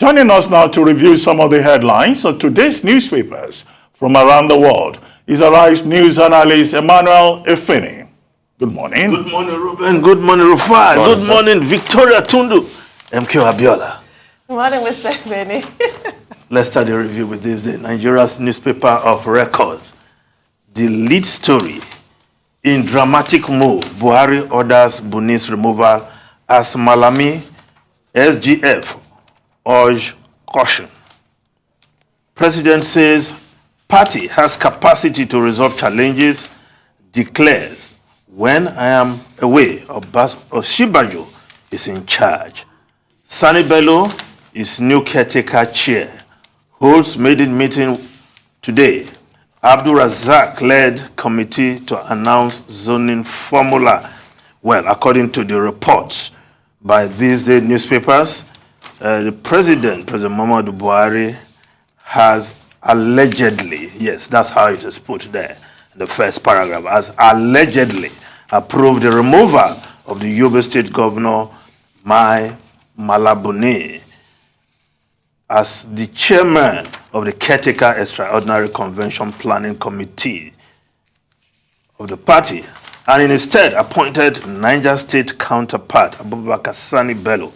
Joining us now to review some of the headlines of today's newspapers from around the world is Arise News analyst Emmanuel Efeni. Good morning. Good morning, Ruben. Good morning, Rufai. Good morning, Victoria Tundu. MK Abiola. Good morning, Mr. Benny. Let's start the review with this day. Nigeria's newspaper of record. The lead story. In dramatic move, Buhari orders BUNI'S removal as Malami SGF urge caution. President says party has capacity to resolve challenges, declares when I am away, Oshibajo is in charge. Sani Bello is new caretaker chair, holds maiden meeting today. Abdul Razak led committee to announce zoning formula. Well, according to the reports by these day newspapers, the President Muhammadu Buhari, has allegedly, yes, that's how it is put there in the first paragraph, has allegedly approved the removal of the Yobe State Governor, Malami, as the chairman of the Caretaker Extraordinary Convention Planning Committee of the party, and instead appointed Niger State counterpart, Abubakar Sani Bello,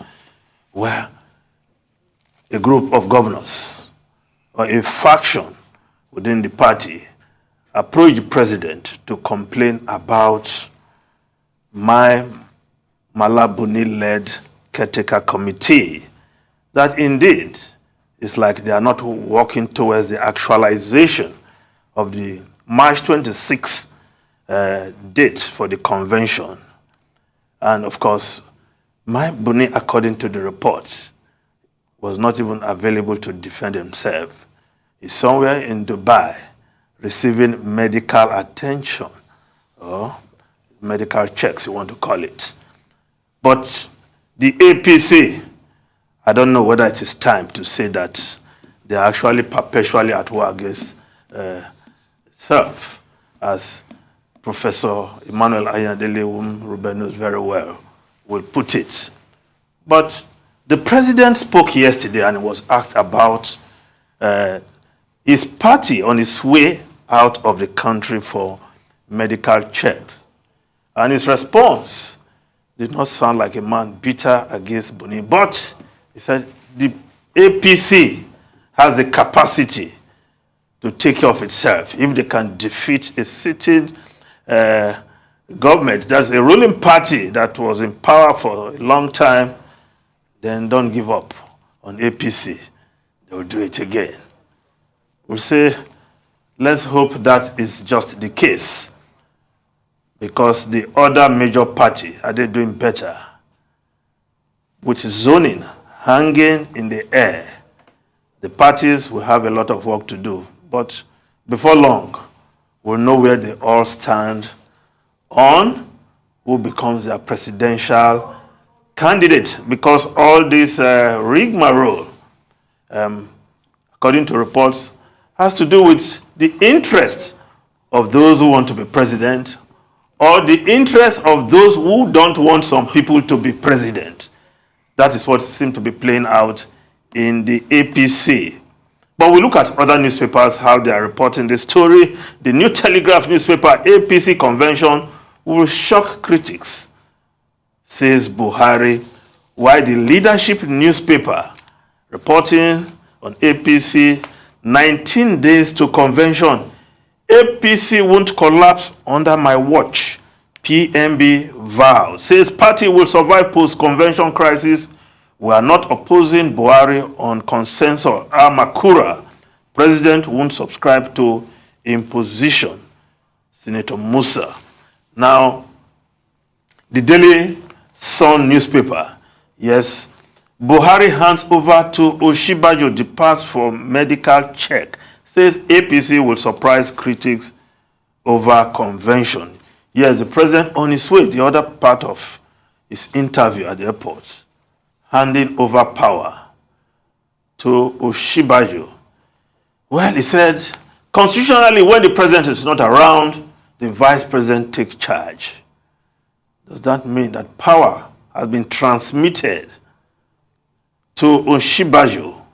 where a group of governors or a faction within the party approached the president to complain about Malabuni-led caretaker committee, that indeed it's like they are not working towards the actualization of the March 26th date for the convention. And of course, Buni, according to the report, was not even available to defend himself. He's somewhere in Dubai receiving medical attention, or medical checks, you want to call it. But the APC, I don't know whether it is time to say that they are actually perpetually at war against self, as Professor Emmanuel Ayandele, whom Ruben knows very well, will put it. But the president spoke yesterday and was asked about his party on its way out of the country for medical checks. And his response did not sound like a man bitter against Buni, but he said the APC has the capacity to take care of itself if they can defeat a sitting government. That's a ruling party that was in power for a long time. Then don't give up on APC. They'll do it again. We'll say, let's hope that is just the case, because the other major party, are they doing better? With zoning hanging in the air, the parties will have a lot of work to do. But before long, we'll know where they all stand on who becomes their presidential candidate, because all this rigmarole, according to reports, has to do with the interest of those who want to be president, or the interest of those who don't want some people to be president. That is what seems to be playing out in the APC. But we look at other newspapers, how they are reporting the story. The New Telegraph newspaper, APC convention will shock critics, says Buhari, while the Leadership newspaper reporting on APC, 19 days to convention. APC won't collapse under my watch, PMB vows. Says party will survive post-convention crisis. We are not opposing Buhari on consensus. Amakura, president won't subscribe to imposition. Senator Musa. Now, the Daily Sun newspaper, yes, Buhari hands over to Oshibajo, departs for medical check. Says APC will surprise critics over convention. Yes, the president on his way, the other part of his interview at the airport, handing over power to Oshibajo. Well, he said, constitutionally, when the president is not around, the vice president takes charge. Does that mean that power has been transmitted to Oshibajo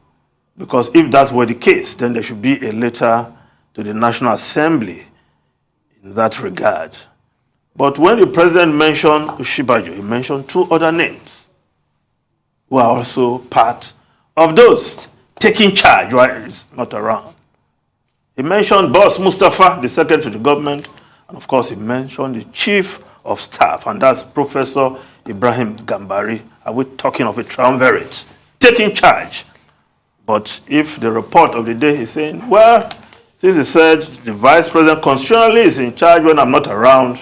Because if that were the case, then there should be a letter to the National Assembly in that regard. But when the president mentioned Ushibajo, he mentioned two other names who are also part of those taking charge while he's not around. He mentioned Boss Mustafa, the secretary to the government, and of course he mentioned the chief of staff, and that's Professor Ibrahim Gambari. Are we talking of a triumvirate taking charge? But if the report of the day is saying, well, since he said the vice president constitutionally is in charge when I'm not around,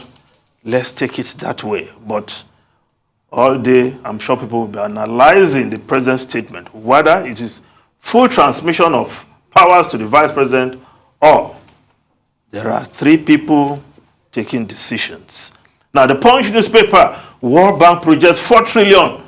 let's take it that way. But all day, I'm sure people will be analyzing the president's statement, whether it is full transmission of powers to the vice president or there are three people taking decisions. Now, the Punch newspaper, World Bank projects 4 trillion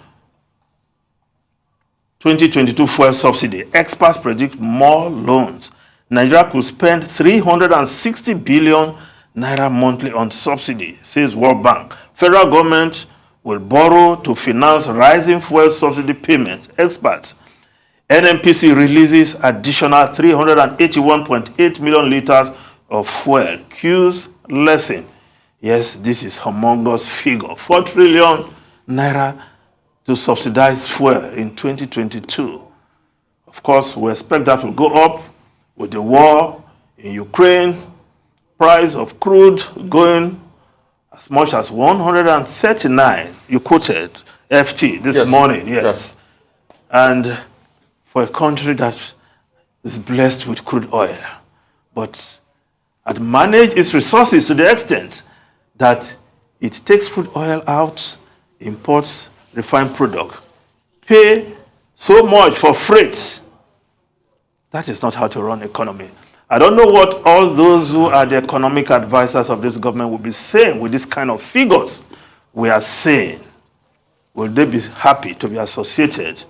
2022 fuel subsidy. Experts predict more loans. Nigeria could spend 360 billion naira monthly on subsidy, says World Bank. Federal government will borrow to finance rising fuel subsidy payments. Experts. NNPC releases additional 381.8 million liters of fuel. Q's lesson. Yes, this is humongous figure. 4 trillion naira to subsidize fuel in 2022. Of course, we expect that will go up with the war in Ukraine, price of crude going as much as 139. You quoted FT this morning, yes. And for a country that is blessed with crude oil, but had managed its resources to the extent that it takes crude oil out, imports refined product, pay so much for freight. That is not how to run economy. I don't know what all those who are the economic advisors of this government will be saying with this kind of figures we are saying. Will they be happy to be associated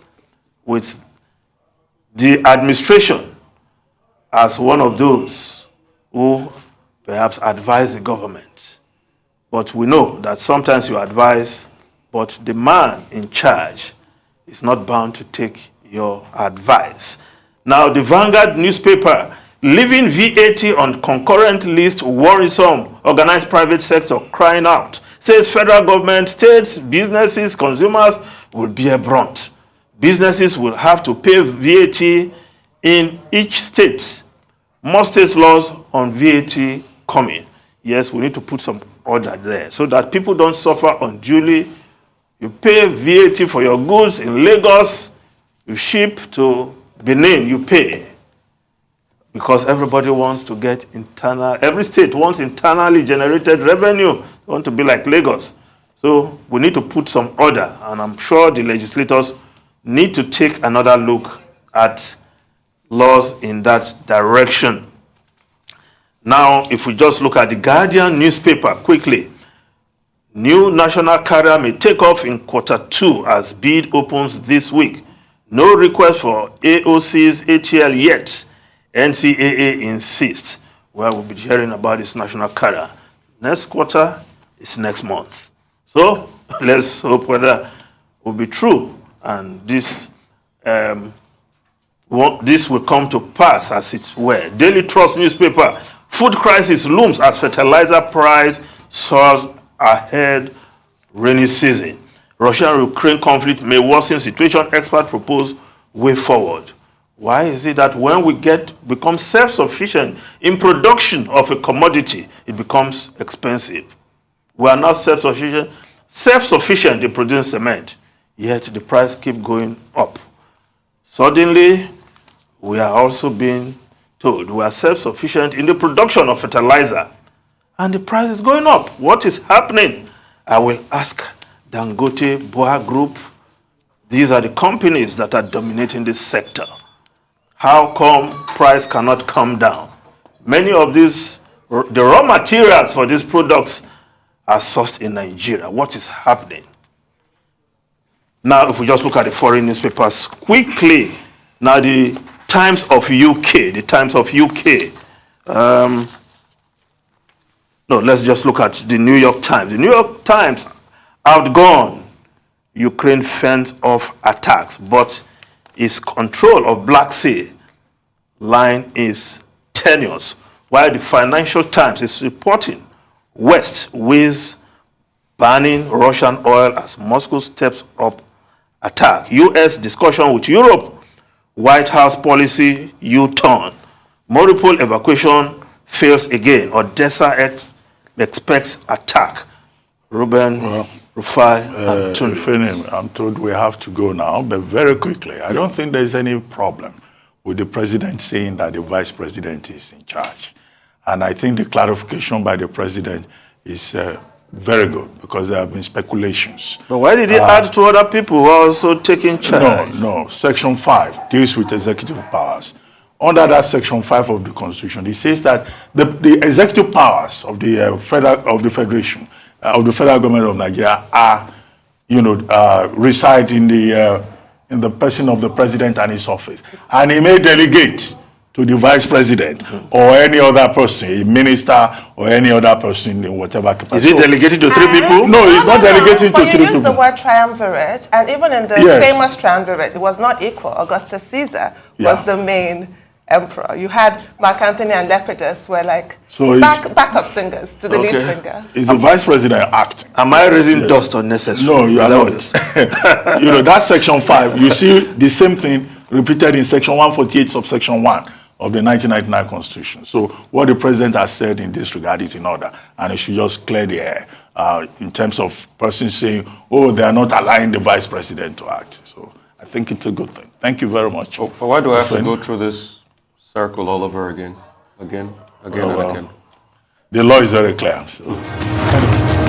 with the administration as one of those who perhaps advise the government? But we know that sometimes you advise, but the man in charge is not bound to take your advice. Now, the Vanguard newspaper, leaving VAT on concurrent list worrisome, organized private sector crying out, says federal government, states, businesses, consumers will bear brunt. Businesses will have to pay VAT in each state. More state laws on VAT coming. Yes, we need to put some order there so that people don't suffer unduly. You pay VAT for your goods in Lagos, you ship to Benin, you pay. Because everybody wants to get every state wants internally generated revenue. They want to be like Lagos. So we need to put some order, and I'm sure the legislators need to take another look at laws in that direction. Now, if we just look at the Guardian newspaper quickly, new national carrier may take off in Q2 as bid opens this week. No request for AOC's ATL yet. NCAA insists. Well, we'll be hearing about this national carrier. Next quarter is next month. So let's hope whether it will be true. And this will come to pass as it were. Daily Trust newspaper, food crisis looms as fertilizer price soars ahead rainy season. Russia-Ukraine conflict may worsen situation. Experts propose way forward. Why is it that when we become self-sufficient in production of a commodity, it becomes expensive? We are not self-sufficient in producing cement, yet the price keeps going up. Suddenly, we are also being told we are self-sufficient in the production of fertilizer, and the price is going up. What is happening? I will ask Dangote, Boa Group. These are the companies that are dominating this sector. How come price cannot come down? Many of these, the raw materials for these products are sourced in Nigeria. What is happening? Now, if we just look at the foreign newspapers quickly. Now, the Times of UK, no, let's just look at the New York Times. The New York Times outgone Ukraine fends off attacks, but his control of Black Sea line is tenuous, while the Financial Times is reporting West weighs banning Russian oil as Moscow steps up attack. U.S. discussion with Europe, White House policy U-turn. Multiple evacuation fails again. Odessa expects attack. Ruben, Rufai, and Tunu. I'm told we have to go now, but very quickly. I don't think there's any problem with the president saying that the vice president is in charge. And I think the clarification by the president is very good, because there have been speculations. But why did he add to other people who are also taking charge? No. Section 5 deals with executive powers. Under that Section 5 of the Constitution, it says that the executive powers of the federation, of the federal government of Nigeria are, reside in the person of the president and his office, and he may delegate to the vice president or any other person, a minister or any other person in whatever capacity. Is he delegated to three people? No, he's not delegating to three people. But you used the word triumvirate, and even in the famous triumvirate, it was not equal. Augustus Caesar was the main emperor. You had Mark Antony and Lepidus were like backup singers to the lead singer. Is the vice president acting? Am I raising dust unnecessarily? No, you are not. That Section 5, you see the same thing repeated in Section 148, subsection 1 of the 1999 Constitution. So what the president has said in this regard is in order, and it should just clear the air in terms of persons saying, they are not allowing the vice president to act. So I think it's a good thing. Thank you very much. But why do I have to go through this circle all over again? Again, and again. The law is very clear. So.